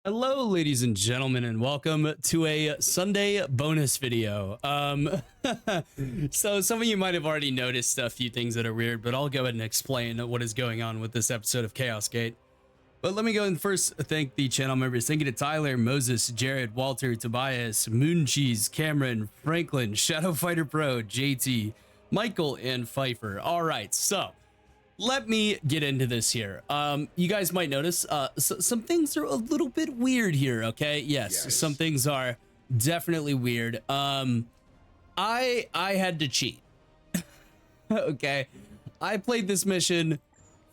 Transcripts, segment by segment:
Hello, ladies and gentlemen, and welcome to a Sunday bonus video. So some of you might have already noticed a few things that are weird, but I'll go ahead and explain what is going on with this episode of Chaos Gate. But let me go and first thank the channel members. Thank you to Tyler, Moses, Jared, Walter, Tobias, Mooncheese, Cameron, Franklin, Shadow Fighter Pro, JT, Michael, and Pfeiffer. All right, so let me get into this here. You guys might notice some things are a little bit weird here, okay? Yes, some things are definitely weird. I had to cheat. Okay. I played this mission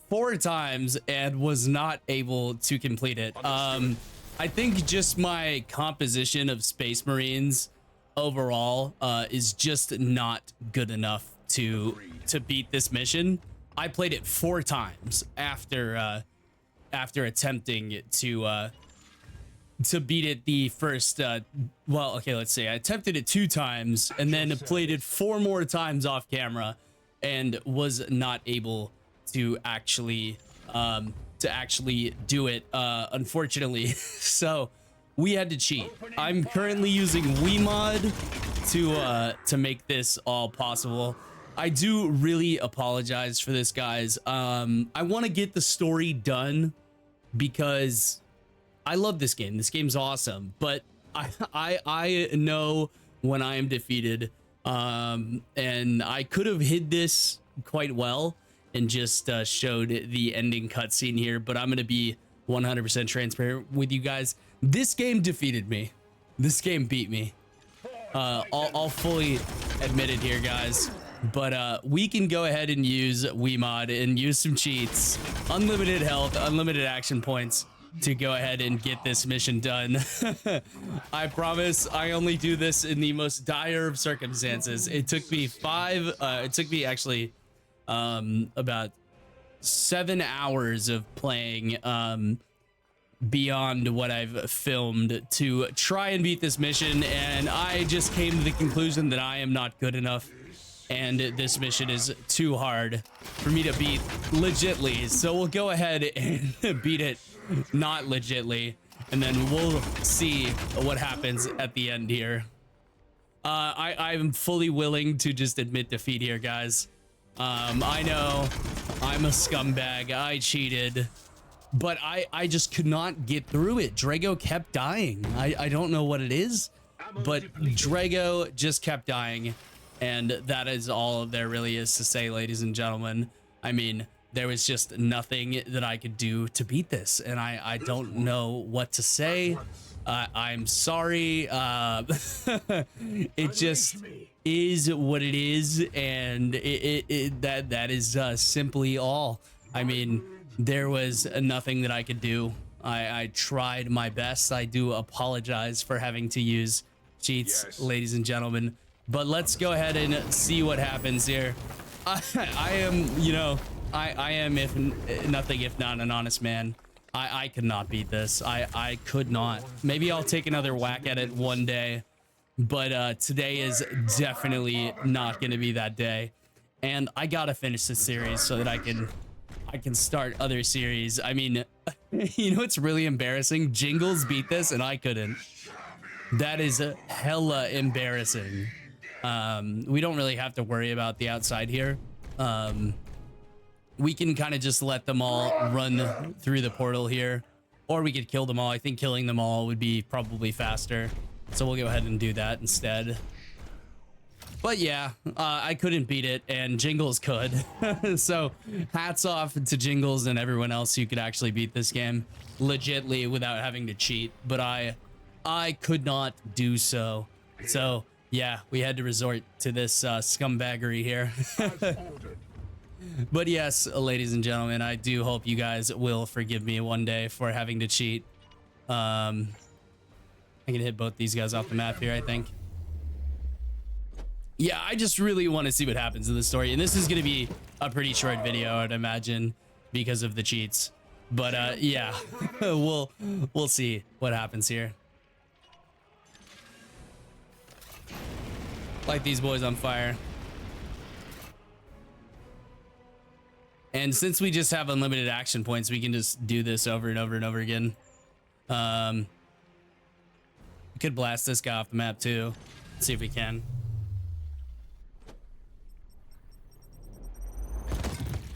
4 times and was not able to complete it. I think just my composition of Space Marines overall is just not good enough to beat this mission. I played it 4 times after attempting to beat it the first well, okay, let's say I attempted it 2 times and then played it 4 more times off camera and was not able to actually do it, unfortunately. So we had to cheat. I'm currently using Wemod to make this all possible. I do really apologize for this, guys. I want to get the story done because I love this game. This game's awesome, but I know when I am defeated, and I could have hid this quite well and just showed the ending cutscene here, but I'm going to be 100% transparent with you guys. This game defeated me. This game beat me. I'll fully admit it here, guys. But we can go ahead and use Wemod and use some cheats, unlimited health, unlimited action points to go ahead and get this mission done. I promise I only do this in the most dire of circumstances. It took me actually about 7 hours of playing beyond what I've filmed to try and beat this mission, and I just came to the conclusion that I am not good enough. And this mission is too hard for me to beat legitly. So we'll go ahead and beat it not legitly. And then we'll see what happens at the end here. I'm fully willing to just admit defeat here, guys. I know I'm a scumbag. I cheated. But I just could not get through it. Drago kept dying. I don't know what it is. But Drago just kept dying. And that is all there really is to say, ladies and gentlemen. I mean, there was just nothing that I could do to beat this, and I don't know what to say. I'm sorry. It just is what it is, and that is simply all. I mean, there was nothing that I could do. I tried my best. I do apologize for having to use cheats, ladies and gentlemen. But let's go ahead and see what happens here. I am, you know, I am, if nothing, if not an honest man. I could not beat this. I could not. Maybe I'll take another whack at it one day. But today is definitely not going to be that day. And I got to finish this series so that I can start other series. I mean, you know, it's really embarrassing. Jingles beat this and I couldn't. That is hella embarrassing. We don't really have to worry about the outside here. We can kind of just let them all run through the portal here, or we could kill them all. I think killing them all would be probably faster, so we'll go ahead and do that instead. But yeah, I couldn't beat it, and Jingles could. So hats off to Jingles and everyone else who could actually beat this game legitly without having to cheat, but I could not do so. So yeah, we had to resort to this scumbaggery here. But yes, ladies and gentlemen, I do hope you guys will forgive me one day for having to cheat. I can hit both these guys off the map here, I think. Yeah, I just really want to see what happens in the story, and this is going to be a pretty short video, I'd imagine, because of the cheats. But yeah, we'll see what happens here. Light these boys on fire. And since we just have unlimited action points, we can just do this over and over and over again. We could blast this guy off the map too. Let's see if we can.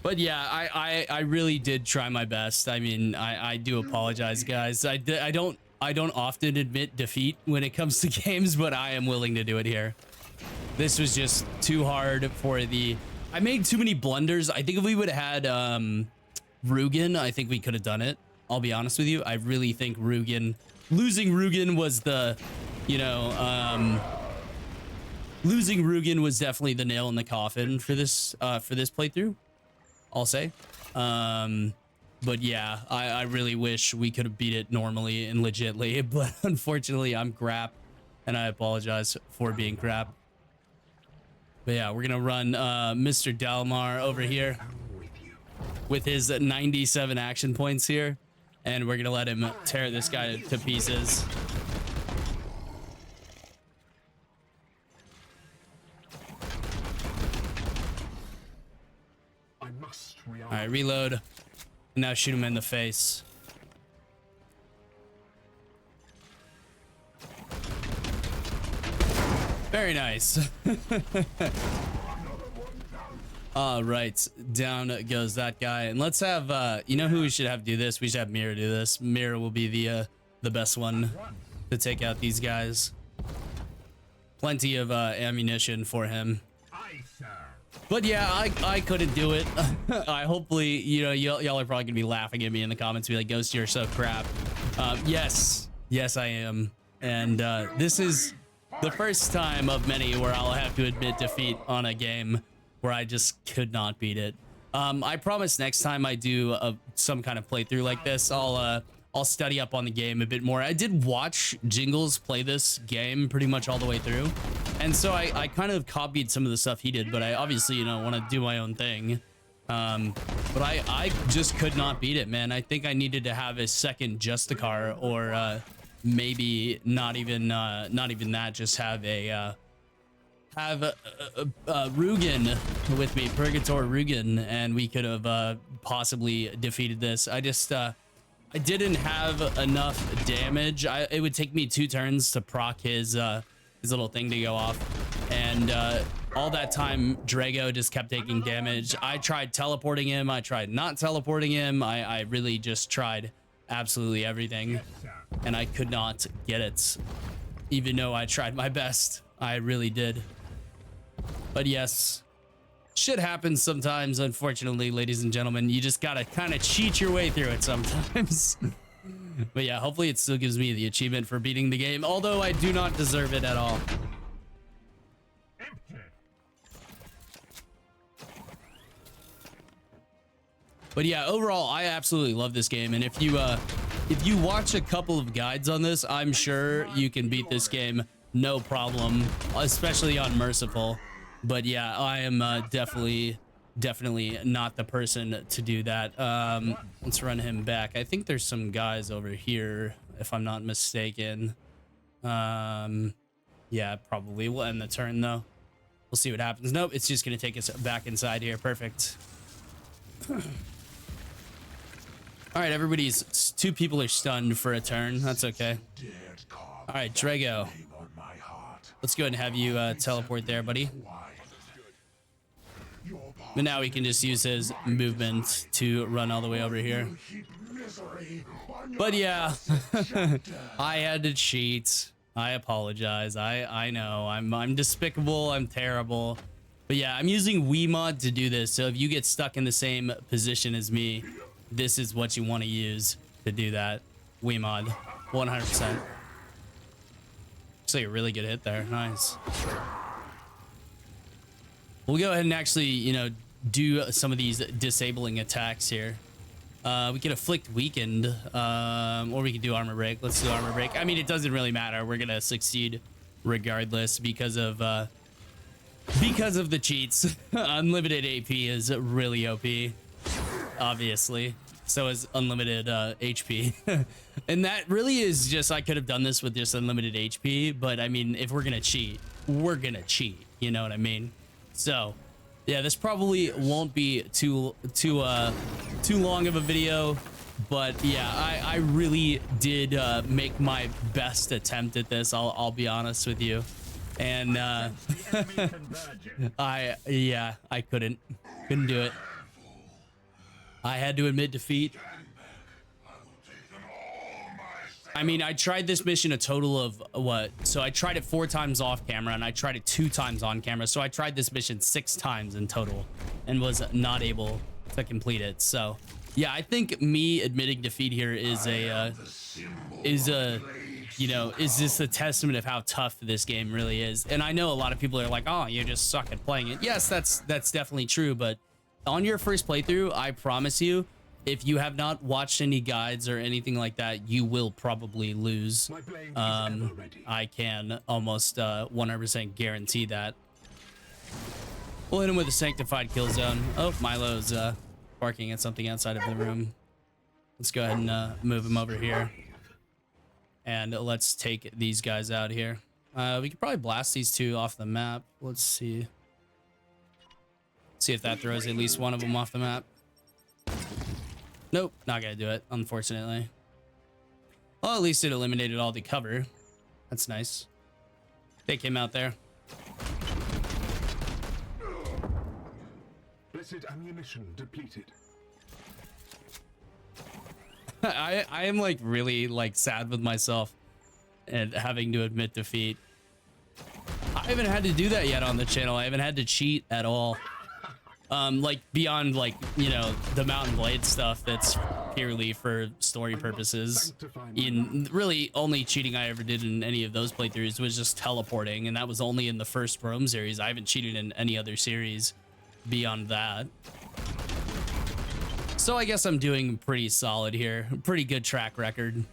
But yeah, I really did try my best. I mean, I do apologize, guys. I don't often admit defeat when it comes to games, but I am willing to do it here. This was just too hard for the... I made too many blunders. I think if we would have had Rugen, I think we could have done it. I'll be honest with you. I really think Rugen... Losing Rugen was the... You know... losing Rugen was definitely the nail in the coffin for this playthrough, I'll say. But yeah, I really wish we could have beat it normally and legitly, but unfortunately I'm crap, and I apologize for being crap. But yeah, we're gonna run Mr. Dalmar over here with his 97 action points here, and we're gonna let him tear this guy to pieces. All right, reload. Now shoot him in the face. Very nice. All right, down goes that guy. And let's have, you know who we should have do this? We should have Mira do this. Mira will be the best one to take out these guys. Plenty of ammunition for him. But yeah, I couldn't do it. I hopefully, you know, y'all are probably gonna be laughing at me in the comments, be like, Ghost, you're so crap. Yes, I am. And this is the first time of many where I'll have to admit defeat on a game where I just could not beat it. I promise next time I do some kind of playthrough like this, I'll study up on the game a bit more. I did watch Jingles play this game pretty much all the way through, and so I kind of copied some of the stuff he did, but I obviously, you know, want to do my own thing. But I just could not beat it, man. I think I needed to have a second Justicar, or maybe not even that, just have a Rugen with me, Purgator Rugen, and we could have possibly defeated this. I didn't have enough damage. It would take me 2 turns to proc his little thing to go off, and all that time Drago just kept taking damage. I tried teleporting him, I tried not teleporting him, I really just tried absolutely everything, and I could not get it, even though I tried my best. I really did. But yes, shit happens sometimes, unfortunately, ladies and gentlemen. You just gotta kind of cheat your way through it sometimes. But yeah, hopefully it still gives me the achievement for beating the game, although I do not deserve it at all. But yeah, overall, I absolutely love this game, and if you watch a couple of guides on this, I'm sure you can beat this game no problem, especially on Merciful. But yeah, I am definitely not the person to do that. Let's run him back. I think there's some guys over here, if I'm not mistaken. Yeah, probably. We'll end the turn though. We'll see what happens. Nope, it's just gonna take us back inside here. Perfect. All right, everybody's 2 people are stunned for a turn. That's okay. All right, Drago. Let's go ahead and have you teleport there, buddy. But now we can just use his movement to run all the way over here. But yeah, I had to cheat. I apologize. I know I'm despicable. I'm terrible. But yeah, I'm using Wiimod to do this. So if you get stuck in the same position as me, this is what you want to use to do that. Wiimod, 100%. Looks like a really good hit there. Nice. We'll go ahead and actually, you know, do some of these disabling attacks here. We can afflict weakened, or we can do armor break. Let's do armor break. I mean, it doesn't really matter. We're gonna succeed regardless because of the cheats. Unlimited AP is really OP, obviously. So is unlimited HP. And that really is just, I could have done this with just unlimited HP, but I mean, if we're gonna cheat, we're gonna cheat. You know what I mean? So yeah, this probably won't be too long of a video. But yeah, I really did make my best attempt at this. I'll be honest with you. And I couldn't do it. I had to admit defeat. I mean, I tried this mission a total of what? So I tried it 4 times off camera and I tried it 2 times on camera. So I tried this mission 6 times in total and was not able to complete it. So yeah, I think me admitting defeat here is just a testament of how tough this game really is. And I know a lot of people are like, oh, you just suck at playing it. Yes, that's definitely true. But on your first playthrough, I promise you, if you have not watched any guides or anything like that, you will probably lose. I can almost 100% guarantee that. We'll hit him with a sanctified kill zone. Oh, Milo's barking at something outside of the room. Let's go ahead and move him over here. And let's take these guys out here. We could probably blast these 2 off the map. Let's see. See if that throws at least one of them off the map. Nope, not gonna do it, unfortunately. Well, at least it eliminated all the cover. That's nice. Take him out there. Blessed ammunition depleted. I am like really like sad with myself and having to admit defeat. I haven't had to do that yet on the channel. I haven't had to cheat at all. Like beyond like, you know, the Mountain Blade stuff that's purely for story purposes. In really only cheating I ever did in any of those playthroughs was just teleporting, and that was only in the first Rome series. I haven't cheated in any other series beyond that. So I guess I'm doing pretty solid here. Pretty good track record.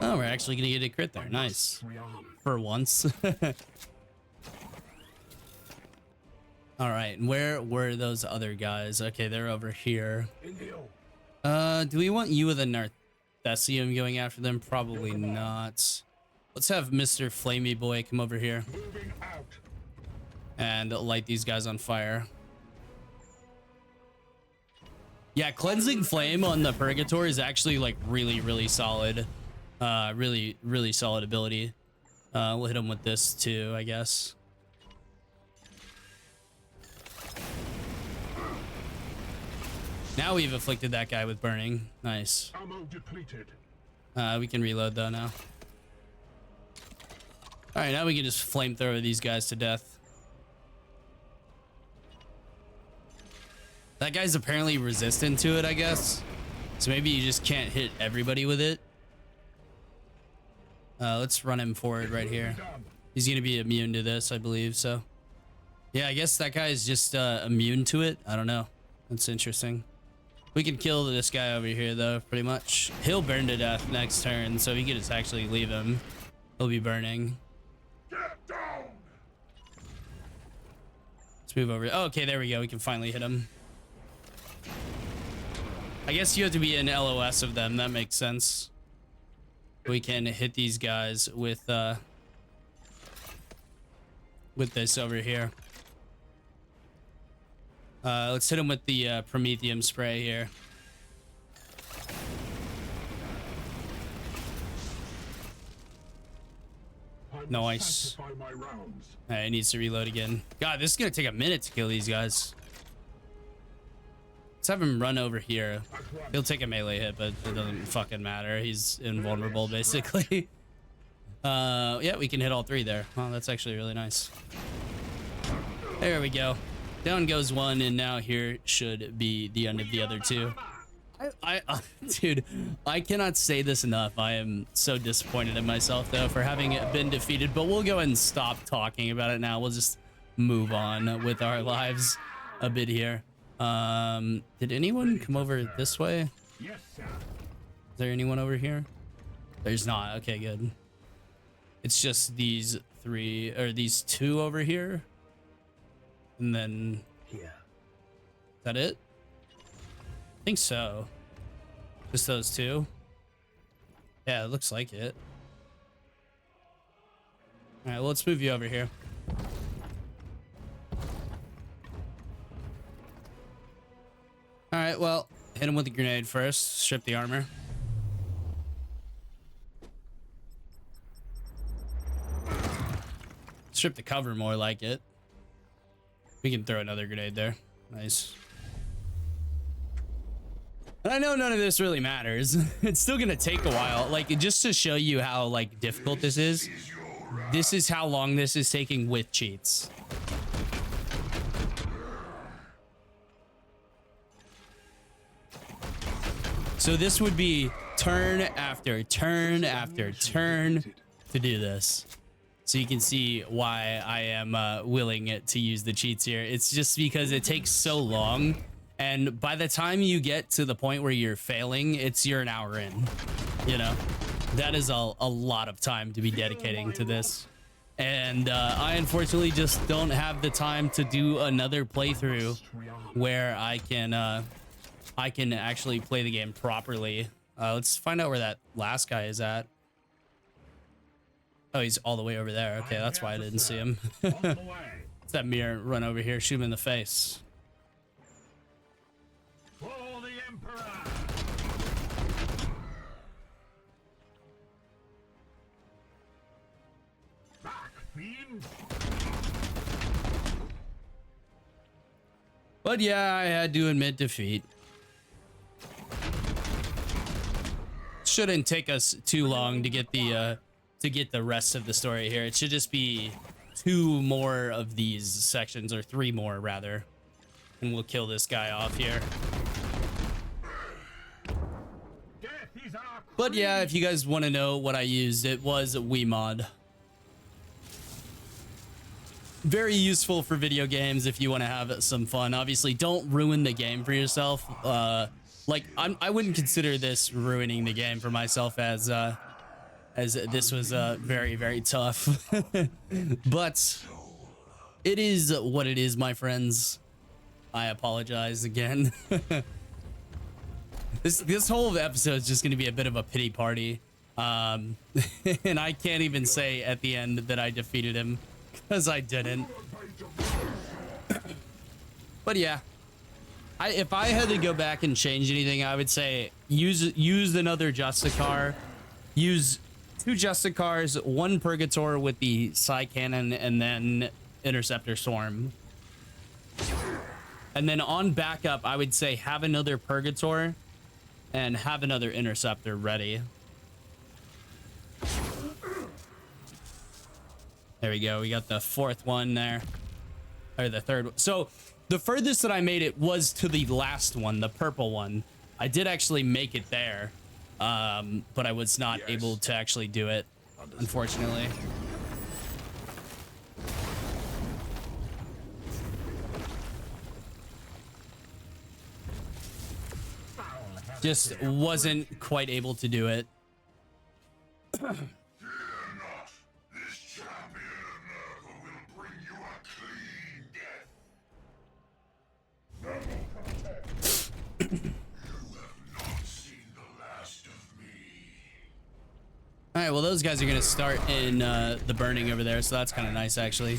Oh, we're actually gonna get a crit there. Nice. For once. All right, where were those other guys? Okay, they're over here. Do we want you with a Narthessium going after them? Probably not. Let's have Mr. Flamey Boy come over here and light these guys on fire. Yeah, Cleansing Flame on the Purgator is actually like really solid. Really solid ability. We'll hit him with this too, I guess. Now we've afflicted that guy with burning. Nice. Ammo depleted. We can reload though now. All right, now we can just flamethrower these guys to death. That guy's apparently resistant to it, I guess. So maybe you just can't hit everybody with it. Let's run him forward right here. He's gonna be immune to this, I believe. So yeah, I guess that guy is just immune to it. I don't know. That's interesting. We can kill this guy over here though, pretty much. He'll burn to death next turn, so we can just actually leave him. He'll be burning. Get down. Let's move over. Oh, okay, there we go. We can finally hit him. I guess you have to be an LOS of them. That makes sense. We can hit these guys with this over here. Let's hit him with the Promethium spray here. Nice. He needs to reload again. God, this is gonna take a minute to kill these guys. Let's have him run over here. He'll take a melee hit, but it doesn't fucking matter. He's invulnerable, basically. Yeah, we can hit all 3 there. Well, that's actually really nice. There we go. Down goes 1, and now here should be the end of the other 2. Dude, I cannot say this enough. I am so disappointed in myself, though, for having been defeated. But we'll go ahead and stop talking about it now. We'll just move on with our lives a bit here. Did anyone come over this way? Yes, sir. Is there anyone over here? There's not. Okay, good. It's just these 3 or these 2 over here. And then here. Is that it? I think so. Just those 2. Yeah, it looks like it. All right, well, let's move you over here. All right, right, well, hit him with the grenade first. Strip the armor. Strip the cover, more like it. We can throw another grenade there. Nice. And I know none of this really matters. It's still gonna take a while. Like, just to show you how, like, difficult this is how long this is taking with cheats. So this would be turn after turn after turn to do this. So you can see why I am willing to use the cheats here. It's just because it takes so long. And by the time you get to the point where you're failing, you're an hour in, you know? That is a lot of time to be dedicating to this. And I unfortunately just don't have the time to do another playthrough where I can actually play the game properly. Let's find out where that last guy is at. Oh, he's all the way over there. Okay, that's why I didn't see him. It's that mirror. Run over here, shoot him in the face. For the Emperor. Back, fiend. But yeah, I had to admit defeat. Shouldn't take us too long to get the rest of the story here. It should just be 2 more of these sections, or 3 more rather, and we'll kill this guy off here. But yeah, if you guys want to know what I used, it was Wiimod. Very useful for video games if you want to have some fun. Obviously, don't ruin the game for yourself. Like, I wouldn't consider this ruining the game for myself, as this was very, very tough. But it is what it is, my friends. I apologize again. This whole episode is just going to be a bit of a pity party. And I can't even say at the end that I defeated him, because I didn't. But yeah, if I had to go back and change anything, I would say use another Justicar. Use 2 Justicars, 1 Purgator with the Psy Cannon, and then Interceptor Swarm. And then on backup, I would say have another Purgator and have another Interceptor ready. There we go. We got the 4th one there. Or the 3rd one. So the furthest that I made it was to the last one, the purple one. I did actually make it there. But I was not able to actually do it, unfortunately. Just wasn't quite able to do it. Fear not. This champion of America will bring you a clean death. You have not seen the last of me. All right, well, those guys are going to start in the burning over there, so that's kind of nice, actually.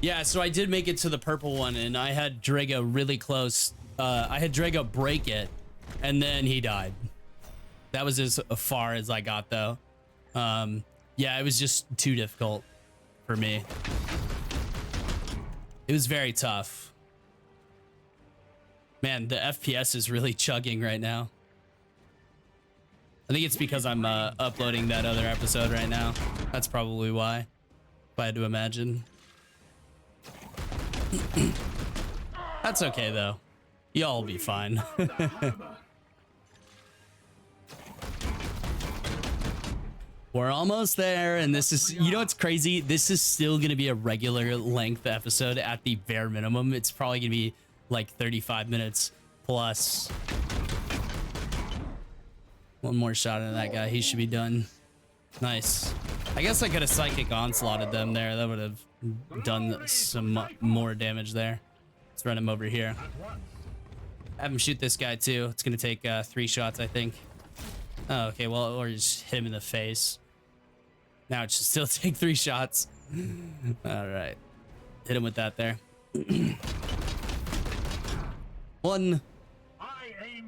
Yeah, so I did make it to the purple one, and I had Drago really close. I had Drago break it, and then he died. That was as far as I got, though. Yeah, it was just too difficult for me. It was very tough. Man, the FPS is really chugging right now. I think it's because I'm uploading that other episode right now. That's probably why, if I had to imagine. That's okay, though. Y'all will be fine. We're almost there, and this is, you know what's crazy? This is still going to be a regular length episode at the bare minimum. It's probably going to be like 35 minutes plus. One more shot at that guy. He should be done. Nice. I guess I could have Psychic Onslaughted them there. That would have done some more damage there. Let's run him over here. Have him shoot this guy too. It's going to take 3 shots, I think. Oh, okay, well, or just hit him in the face. Now it should still take 3 shots. All right. Hit him with that there. One.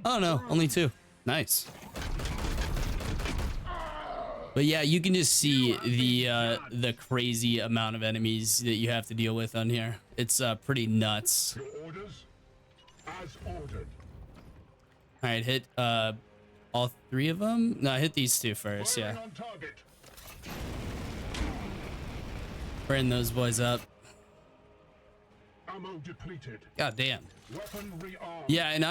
Oh no, only two. Nice. But yeah, you can just see the crazy amount of enemies that you have to deal with on here. It's pretty nuts. All right, hit all three of them. No, hit these two first. Yeah. Burn those boys up. Ammo depleted. God damn. Weapon rearmed. Yeah, and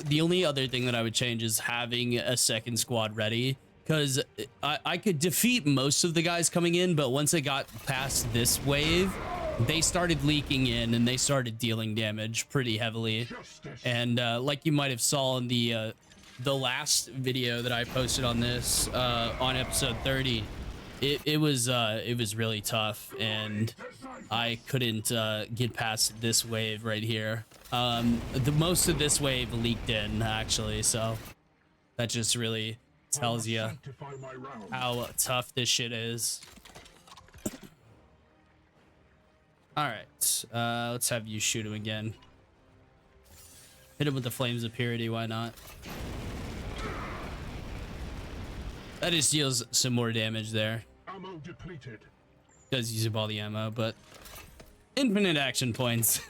the only other thing that I would change is having a second squad ready, because I could defeat most of the guys coming in, but once I got past this wave, they started leaking in and they started dealing damage pretty heavily. And like you might have saw in the last video that I posted on this on episode 30, it was really tough, and I couldn't get past this wave right here. The most of this wave leaked in actually, so that just really tells you how tough this shit is. All right, let's have you shoot him again. Hit him with the flames of purity, why not? That just deals some more damage there. Ammo depleted. Does use up all the ammo, but infinite action points.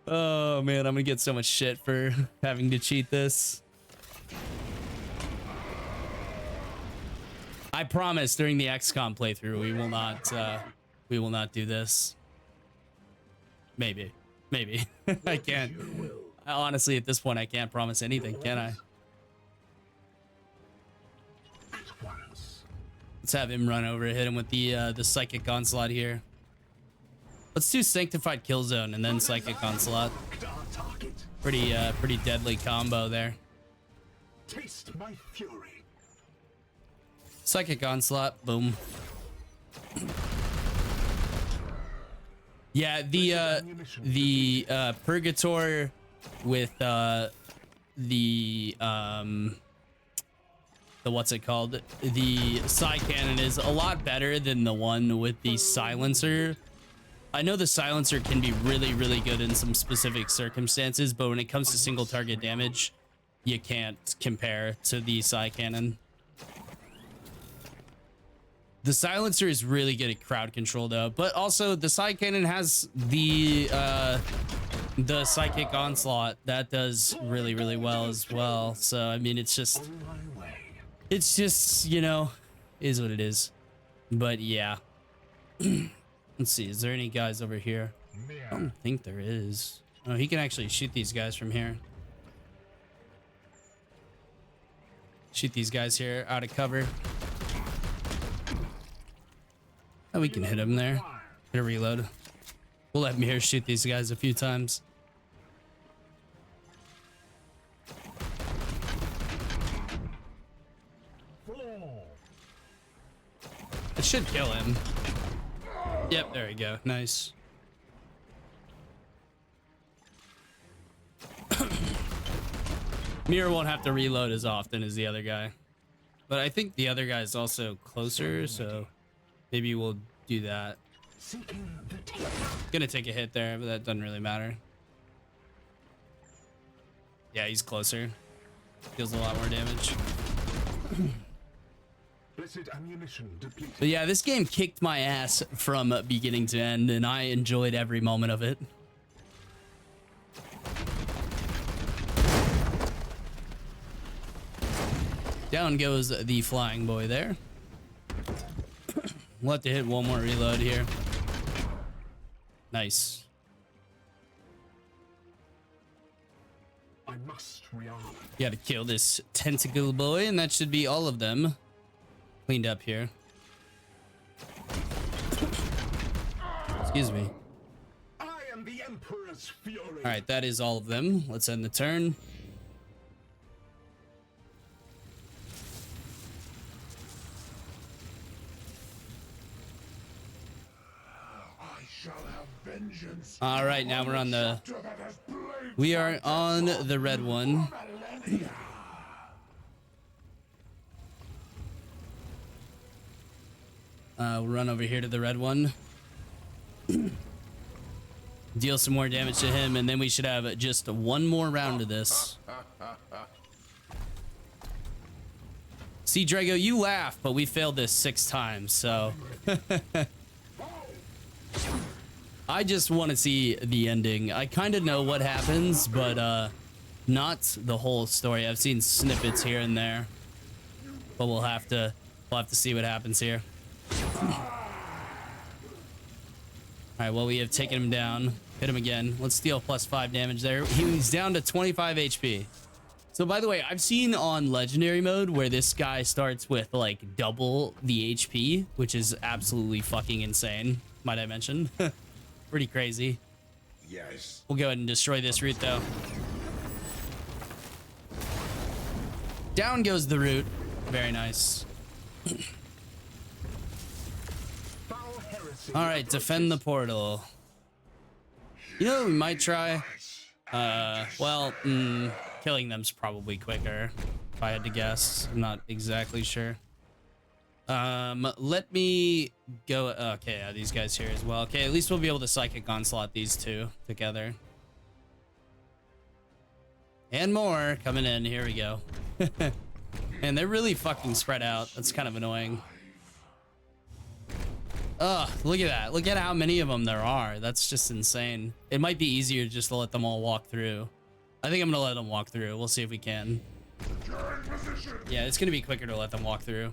Oh man, I'm gonna get so much shit for having to cheat this. I promise during the XCOM playthrough we will not do this. Maybe. I can't. Honestly, at this point I can't promise anything, can I? Let's have him run over, hit him with the psychic onslaught here. Let's do sanctified kill zone and then psychic onslaught. Pretty deadly combo there. Taste my fury. Psychic onslaught, boom. Yeah, the Purgator with the what's it called? The Psy Cannon is a lot better than the one with the silencer. I know the silencer can be really good in some specific circumstances, but when it comes to single target damage, you can't compare to the Psy Cannon. The silencer is really good at crowd control though, but also the Psy Cannon has the psychic onslaught that does really well as well. So I mean, it's just you know, is what it is. But yeah. Let's see, is there any guys over here? I don't think there is. Oh, he can actually shoot these guys from here. Shoot these guys here out of cover. Oh, we can hit him there. Hit a reload. We'll let Mir shoot these guys a few times. It should kill him. Yep, there we go. Nice. Mir won't have to reload as often as the other guy. But I think the other guy is also closer, so maybe we'll do that. Gonna take a hit there, but that doesn't really matter. Yeah, he's closer. Deals a lot more damage. But yeah, this game kicked my ass from beginning to end, and I enjoyed every moment of it. Down goes the flying boy there. We'll have to hit one more reload here. Nice. I must rearm. Gotta kill this tentacle boy, and that should be all of them cleaned up here. Excuse me. I am the Emperor's fury. All right, that is all of them. Let's end the turn. All right, now we're on the. We are on the red one. We'll run over here to the red one. Deal some more damage to him, and then we should have just one more round of this. See, Drago, you laugh, but we failed this 6 times, so... I just want to see the ending. I kind of know what happens, but not the whole story. I've seen snippets here and there, but we'll have to see what happens here. All right, well, we have taken him down. Hit him again. Let's deal +5 damage there. He's down to 25 HP. So, by the way, I've seen on Legendary mode where this guy starts with, like, double the HP, which is absolutely fucking insane, might I mention. Pretty crazy. Yes. We'll go ahead and destroy this root, though. Down goes the root. Very nice. All right, defend the portal. You know what we might try? Well, killing them's probably quicker, if I had to guess. I'm not exactly sure. Let me go. Okay, yeah, these guys here as well. Okay, at least we'll be able to Psychic Onslaught these two together. And more coming in. Here we go. And they're really fucking spread out. That's kind of annoying. Ugh, look at that. Look at how many of them there are. That's just insane. It might be easier just to let them all walk through. I think I'm gonna let them walk through. We'll see if we can. Yeah, it's gonna be quicker to let them walk through.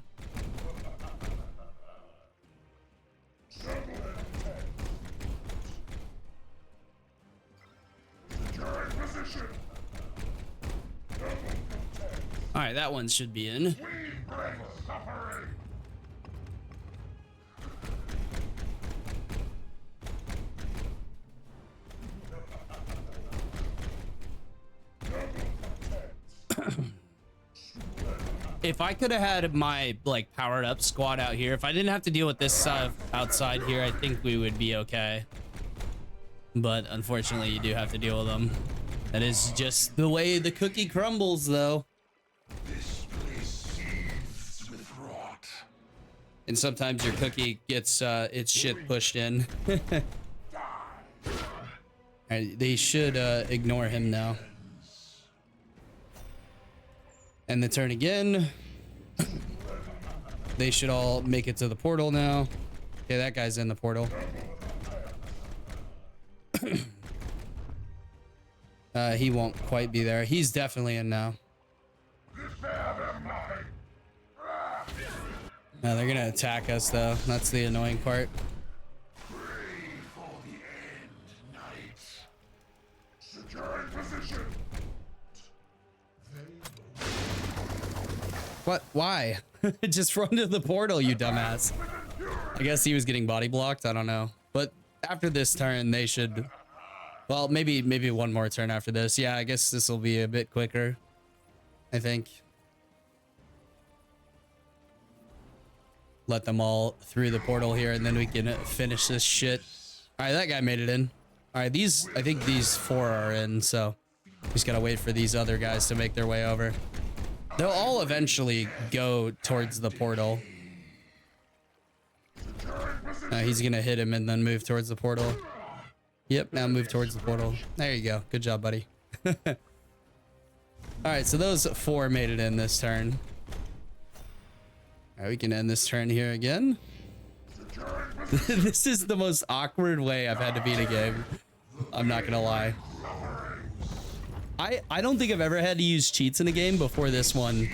All right, that one should be in. If I could have had my like powered up squad out here, if I didn't have to deal with this stuff outside here, I think we would be okay. But unfortunately, you do have to deal with them. That is just the way the cookie crumbles, though. This place seethes with rot. And sometimes your cookie gets its shit pushed in. Alright, they should ignore him now. And the turn again. They should all make it to the portal now. Okay, that guy's in the portal. He won't quite be there. He's definitely in now. No, they're gonna attack us though. That's the annoying part. What? Why? Just run to the portal, you dumbass. I guess he was getting body blocked. I don't know. But after this turn, they should... Well, maybe one more turn after this. Yeah, I guess this will be a bit quicker, I think. Let them all through the portal here, and then we can finish this shit. All right, that guy made it in. All right, I think these 4 are in, so just gotta wait for these other guys to make their way over. They'll all eventually go towards the portal. He's gonna hit him and then move towards the portal. Yep, now move towards the portal. There you go. Good job, buddy. All right, so those 4 made it in this turn. All right, we can end this turn here again. This is the most awkward way I've had to beat a game. I'm not gonna lie. I don't think I've ever had to use cheats in a game before this one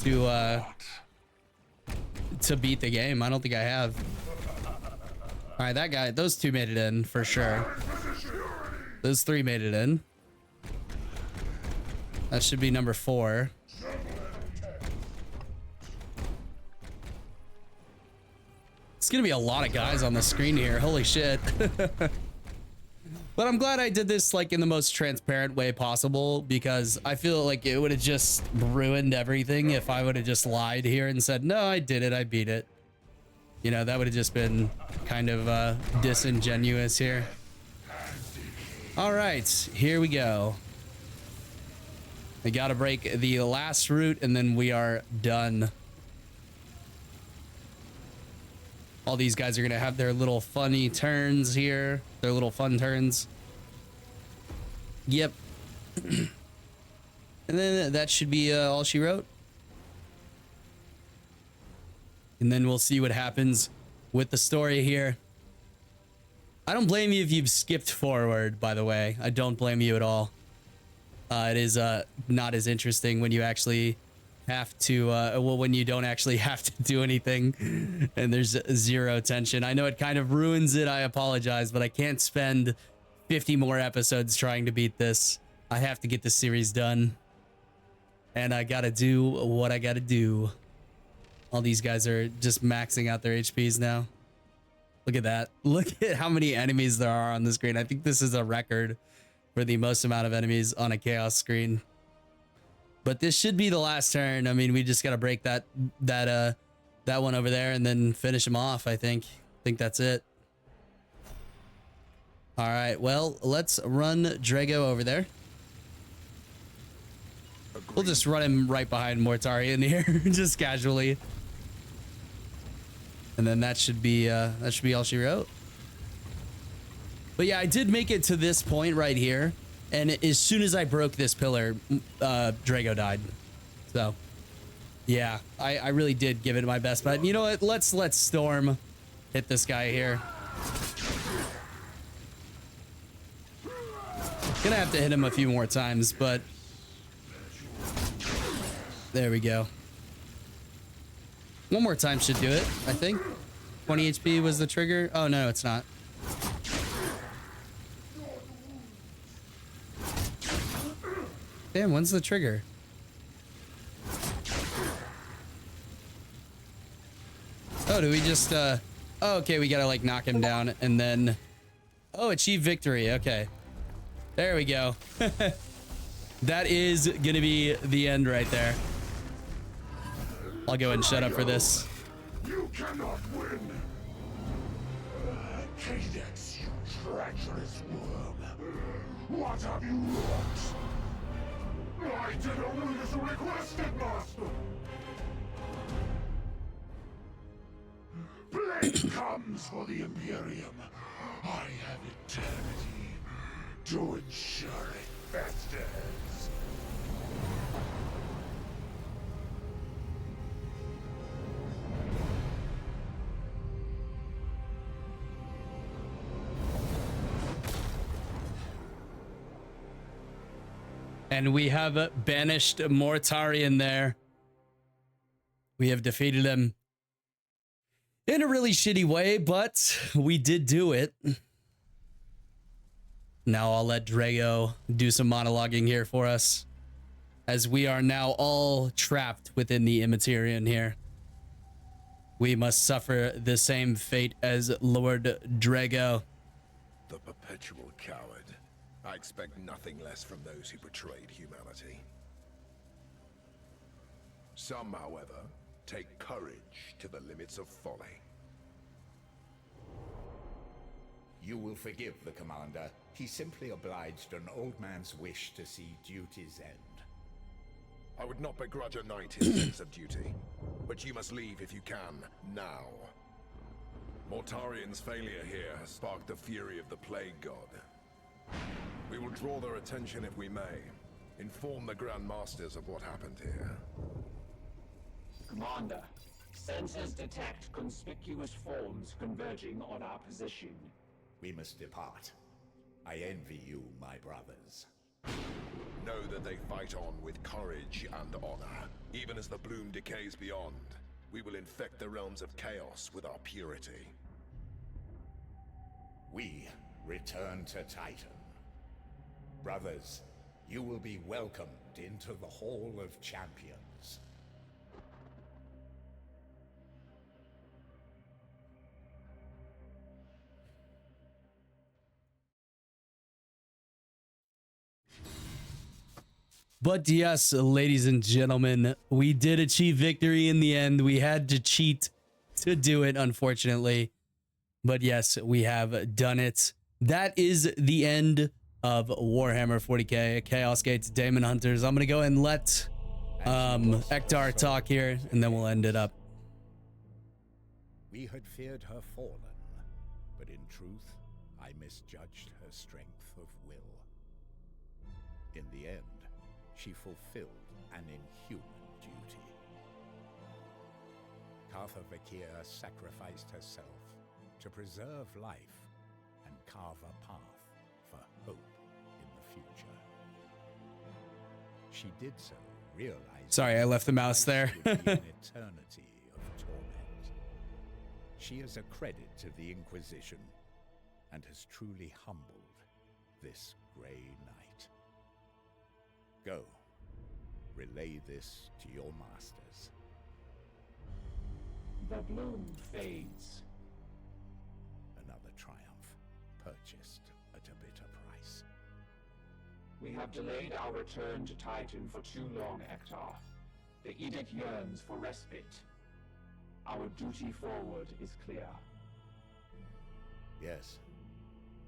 to beat the game. I don't think I have. All right, that guy, those 2 made it in for sure. Those 3 made it in. That should be number 4. It's gonna be a lot of guys on the screen here. Holy shit. But I'm glad I did this like in the most transparent way possible, because I feel like it would have just ruined everything if I would have just lied here and said, no, I did it, I beat it. You know, that would have just been kind of disingenuous here. All right, here we go. We got to break the last route and then we are done. All these guys are gonna have their little funny turns here. Their little fun turns. Yep. And then that should be all she wrote. And then we'll see what happens with the story here. I don't blame you if you've skipped forward, by the way. I don't blame you at all. It is not as interesting when you actually have to, well, when you don't actually have to do anything and there's zero tension. I know it kind of ruins it. I apologize, but I can't spend 50 more episodes trying to beat this. I have to get this series done. And I gotta do what I gotta do. All these guys are just maxing out their HPs now. Look at that. Look at how many enemies there are on the screen. I think this is a record for the most amount of enemies on a chaos screen. But this should be the last turn. I mean, we just gotta break that one over there and then finish him off, I think. I think that's it. All right, well, let's run Drago over there. We'll just run him right behind Mortarion here, just casually. And then that should be all she wrote. But yeah, I did make it to this point right here, and as soon as I broke this pillar, Drago died. So yeah, I really did give it my best. But you know what? Let's let Storm hit this guy here. Gonna have to hit him a few more times, but there we go. One more time should do it, I think. 20 HP was the trigger. Oh, no, it's not. Damn, when's the trigger? Oh, do we just, oh, okay, we gotta, like, knock him down and then... Oh, achieve victory. Okay. There we go. That is gonna be the end right there. I'll go and shut up for this. You cannot win. Cadex, you treacherous worm. What have you wrought? I did only as requested, master. Blade comes for the Imperium. I have eternity to ensure it festers. And we have banished Mortarion there. We have defeated him in a really shitty way, but we did do it. Now I'll let Drago do some monologuing here for us, as we are now all trapped within the Immaterion here. We must suffer the same fate as Lord Drago. The perpetual coward. I expect nothing less from those who betrayed humanity. Some, however, take courage to the limits of folly. You will forgive the commander. He simply obliged an old man's wish to see duty's end. I would not begrudge a knight his sense of duty, but you must leave if you can, now. Mortarion's failure here has sparked the fury of the Plague God. We will draw their attention if we may. Inform the Grand Masters of what happened here. Commander, sensors detect conspicuous forms converging on our position. We must depart. I envy you, my brothers. Know that they fight on with courage and honor. Even as the bloom decays beyond, we will infect the realms of chaos with our purity. We return to Titan. Brothers, you will be welcomed into the Hall of Champions. But yes, ladies and gentlemen, we did achieve victory in the end. We had to cheat to do it, unfortunately. But yes, we have done it. That is the end of Warhammer 40k, Chaos Gates, Daemonhunters. I'm going to go and let Ektar talk here, and then we'll end it up. We had feared her fallen, but in truth, I misjudged her strength of will. In the end, she fulfilled an inhuman duty. Cartha sacrificed herself to preserve life and carve a path for hope in the future. She did so, realizing... Sorry, I left the mouse there. Would be an eternity of torment. She is a credit to the Inquisition and has truly humbled this Grey Knight. Go, relay this to your masters. The bloom fades. Another triumph, purchased at a bitter price. We have delayed our return to Titan for too long, Ektar. The Edict yearns for respite. Our duty forward is clear. Yes,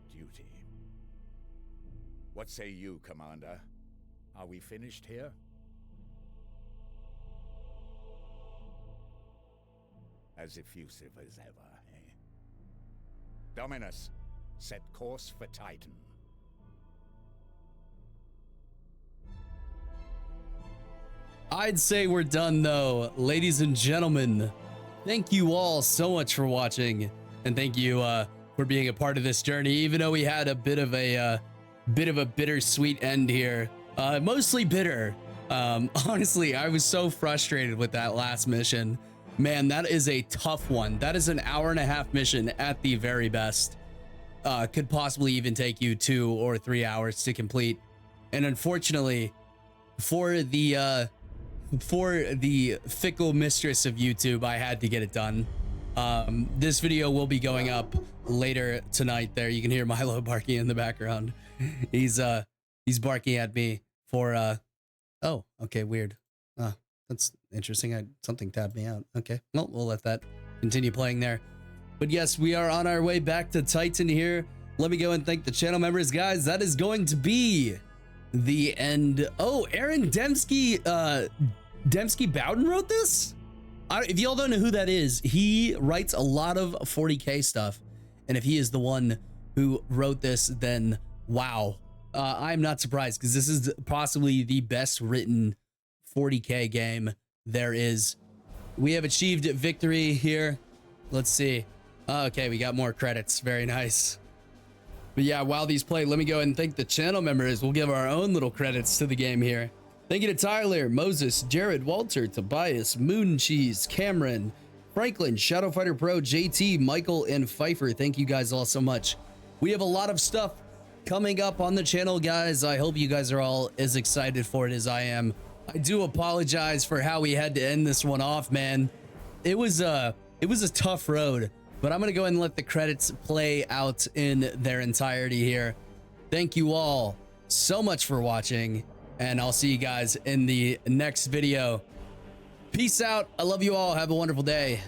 duty. What say you, Commander? Are we finished here? As effusive as ever, eh? Dominus, set course for Titan. I'd say we're done though. Ladies and gentlemen, thank you all so much for watching, and thank you for being a part of this journey, even though we had a bit of a bittersweet end here. Mostly bitter. Honestly, I was so frustrated with that last mission. Man, that is a tough one. That is an hour-and-a-half mission at the very best. Could possibly even take you 2 or 3 hours to complete. And unfortunately, for the fickle mistress of YouTube, I had to get it done. This video will be going up later tonight. There, you can hear Milo barking in the background. He's barking at me for oh, okay, weird. That's interesting. Something tabbed me out. Okay, well, we'll let that continue playing there. But yes, we are on our way back to Titan here. Let me go and thank the channel members, guys. That is going to be the end. Oh, Aaron Dembski Bowden wrote this? If y'all don't know who that is, he writes a lot of 40K stuff. And if he is the one who wrote this, then wow. I'm not surprised, because this is possibly the best written 40K game there is. We have achieved victory here. Let's see. Okay, we got more credits. Very nice. But yeah, while these play, let me go ahead and thank the channel members. We'll give our own little credits to the game here. Thank you to Tyler, Moses, Jared, Walter, Tobias, Moon Cheese, Cameron, Franklin, Shadow Fighter Pro, JT, Michael, and Pfeiffer. Thank you guys all so much. We have a lot of stuff coming up on the channel, guys. I hope you guys are all as excited for it as I am. I do apologize for how we had to end this one off, man. It was a tough road, but I'm gonna go ahead and let the credits play out in their entirety here. Thank you all so much for watching, and I'll see you guys in the next video. Peace out. I love you all. Have a wonderful day.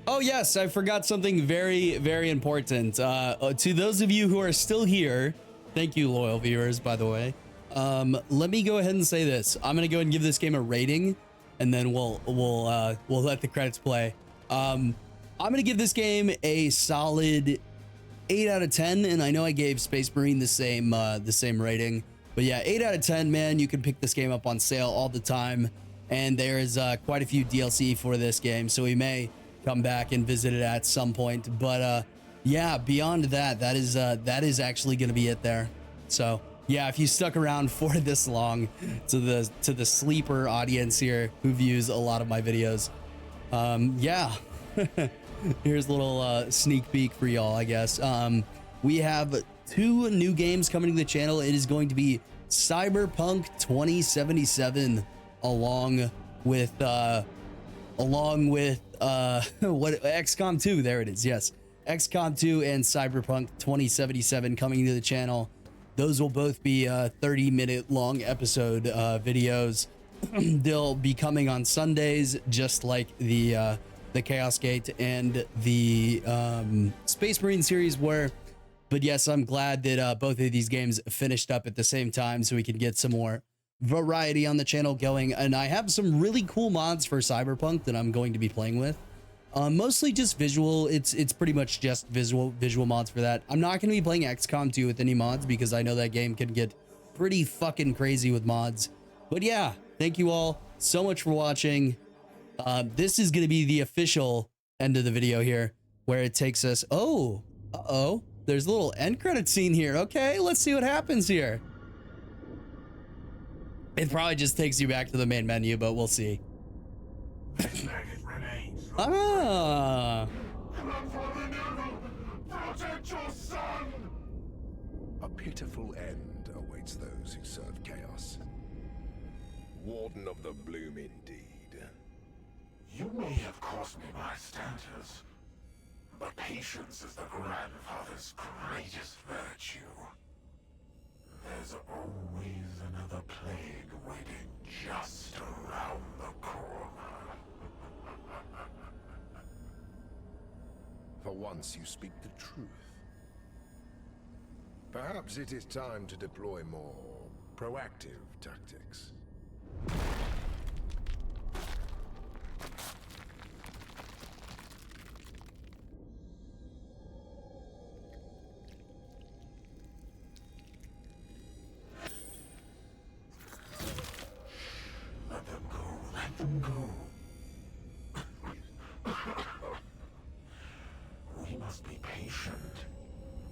Oh yes, I forgot something very, very important. To those of you who are still here, thank you, loyal viewers, by the way. Let me go ahead and say this. I'm gonna go ahead and give this game a rating, and then we'll let the credits play. I'm gonna give this game a solid 8 out of 10, and I know I gave Space Marine the same rating, but yeah, 8 out of 10, man. You can pick this game up on sale all the time, and there is quite a few DLC for this game, so we may come back and visit it at some point. But yeah, beyond that, that is actually going to be it there. So yeah, if you stuck around for this long, to the sleeper audience here who views a lot of my videos, yeah. Here's a little sneak peek for y'all, I guess. We have 2 new games coming to the channel. It is going to be Cyberpunk 2077 along with what, XCOM 2, there it is. Yes, XCOM 2 and Cyberpunk 2077 coming to the channel. Those will both be 30-minute long episode videos. They'll be coming on Sundays, just like the Chaos Gate and the Space Marine series were. But yes, I'm glad that both of these games finished up at the same time so we can get some more variety on the channel going. And I have some really cool mods for Cyberpunk that I'm going to be playing with. Mostly just visual. It's pretty much just visual mods for that. I'm not going to be playing XCOM 2 with any mods because I know that game can get pretty fucking crazy with mods. But yeah, thank you all so much for watching. This is going to be the official end of the video here, where it takes us. Oh, there's a little end credit scene here. Okay, let's see what happens here. It probably just takes you back to the main menu, but we'll see. Ah. A pitiful end awaits those who serve chaos. Warden of the Bloom indeed. You may have cost me my status, but patience is the grandfather's greatest virtue. There's always another plague waiting just around the corner. For once you speak the truth. Perhaps it is time to deploy more proactive tactics. Let them go, let them go. We must be patient.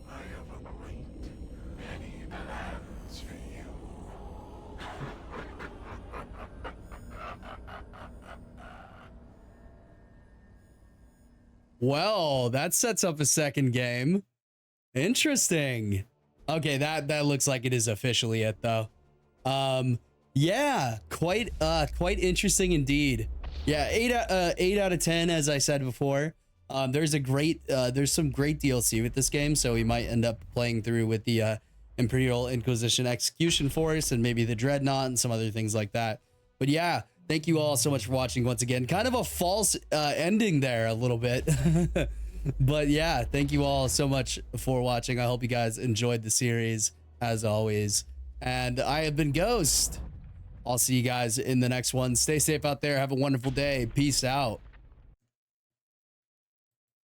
I have a great many plans for you. Well, that sets up a second game. Interesting. Okay, that looks like it is officially it though. Yeah, quite interesting indeed. Yeah, 8 out of 10 as I said before. There's some great DLC with this game, so we might end up playing through with the Imperial Inquisition Execution Force and maybe the Dreadnought and some other things like that. But yeah, thank you all so much for watching once again. Kind of a false ending there a little bit. But yeah, thank you all so much for watching. I hope you guys enjoyed the series as always. And I have been Ghost. I'll see you guys in the next one. Stay safe out there. Have a wonderful day. Peace out.